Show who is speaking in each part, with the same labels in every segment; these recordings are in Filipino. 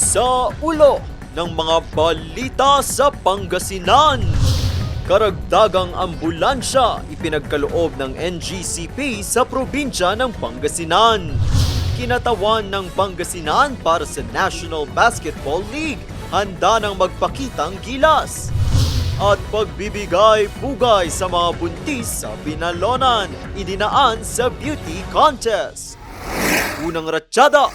Speaker 1: Sa ulo ng mga balita sa Pangasinan. Karagdagang ambulansya ipinagkaloob ng NGCP sa probinsya ng Pangasinan. Kinatawan ng Pangasinan para sa National Basketball League. Handa nang magpakitang gilas. At pagbibigay-pugay sa mga buntis sa Binalonan, idinaan sa beauty contest. Unang ratyada.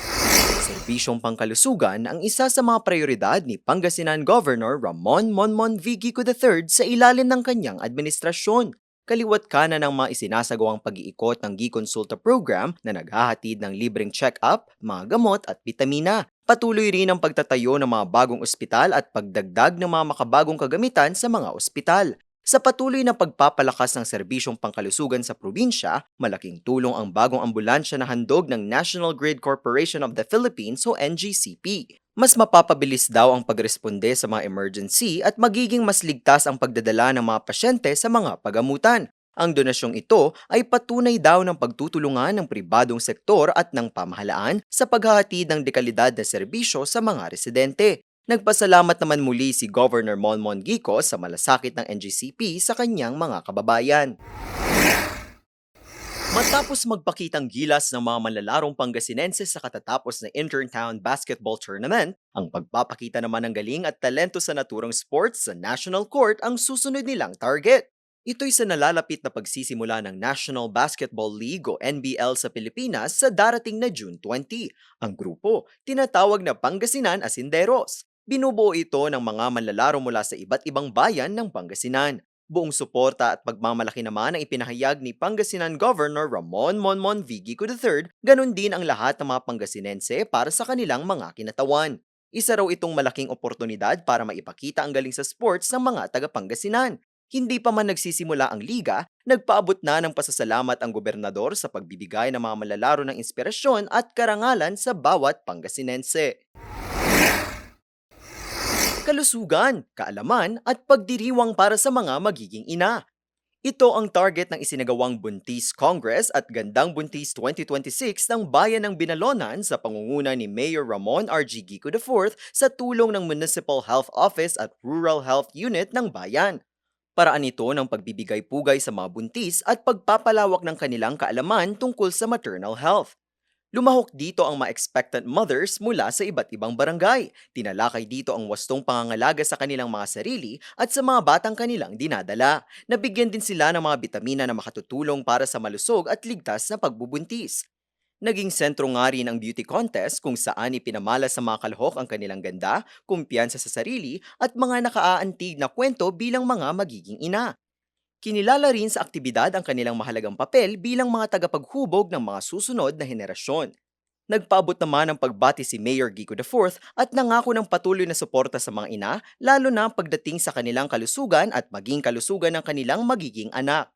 Speaker 1: Serbisyong pangkalusugan ang isa sa mga prioridad ni Pangasinan Governor Ramon Monmon V. Gico III sa ilalim ng kanyang administrasyon. Kaliwat kanan ng mga isinasagawang pag-iikot ng Giconsulta program na naghahatid ng libreng check-up, mga gamot at bitamina. Patuloy rin ang pagtatayo ng mga bagong ospital at pagdagdag ng mga makabagong kagamitan sa mga ospital. Sa patuloy na pagpapalakas ng serbisyong pangkalusugan sa probinsya, malaking tulong ang bagong ambulansya na handog ng National Grid Corporation of the Philippines o NGCP. Mas mapapabilis daw ang pagresponde sa mga emergency at magiging mas ligtas ang pagdadala ng mga pasyente sa mga pagamutan. Ang donasyong ito ay patunay daw ng pagtutulungan ng pribadong sektor at ng pamahalaan sa paghahatid ng dekalidad na serbisyo sa mga residente. Nagpasalamat naman muli si Governor Monmon Gico sa malasakit ng NGCP sa kanyang mga kababayan. Matapos magpakitang gilas ng mga manlalarong Pangasinense sa katatapos na Intertown Basketball Tournament, ang pagpapakita naman ng galing at talento sa naturang sports sa National Court ang susunod nilang target. Ito'y sa nalalapit na pagsisimula ng National Basketball League o NBL sa Pilipinas sa darating na June 20. Ang grupo, tinatawag na Pangasinan Asinderos. Binubuo ito ng mga manlalaro mula sa iba't ibang bayan ng Pangasinan. Buong suporta at pagmamalaki naman ang ipinahayag ni Pangasinan Governor Ramon Monmon V. Gico III, ganun din ang lahat ng mga Pangasinense para sa kanilang mga kinatawan. Isa raw itong malaking oportunidad para maipakita ang galing sa sports ng mga taga-Pangasinan. Hindi pa man nagsisimula ang liga, nagpaabot na ng pasasalamat ang gobernador sa pagbibigay ng mga manlalaro ng inspirasyon at karangalan sa bawat Pangasinense. Kalusugan, kaalaman at pagdiriwang para sa mga magiging ina. Ito ang target ng isinagawang Buntis Congress at Gandang Buntis 2026 ng Bayan ng Binalonan sa pangunguna ni Mayor Ramon R. G. Gico IV sa tulong ng Municipal Health Office at Rural Health Unit ng bayan. Paraan ito ng pagbibigay-pugay sa mga buntis at pagpapalawak ng kanilang kaalaman tungkol sa maternal health. Lumahok dito ang mga expectant mothers mula sa iba't ibang barangay. Tinalakay dito ang wastong pangangalaga sa kanilang mga sarili at sa mga batang kanilang dinadala. Nabigyan din sila ng mga bitamina na makatutulong para sa malusog at ligtas na pagbubuntis. Naging sentro nga rin ang beauty contest kung saan ipinamala sa mga kalahok ang kanilang ganda, kumpiyansa sa sarili at mga nakaaantig na kwento bilang mga magiging ina. Kinilala rin sa aktibidad ang kanilang mahalagang papel bilang mga tagapaghubog ng mga susunod na henerasyon. Nagpaabot naman ng pagbati si Mayor Gico IV at nangako ng patuloy na suporta sa mga ina, lalo na pagdating sa kanilang kalusugan at maging kalusugan ng kanilang magiging anak.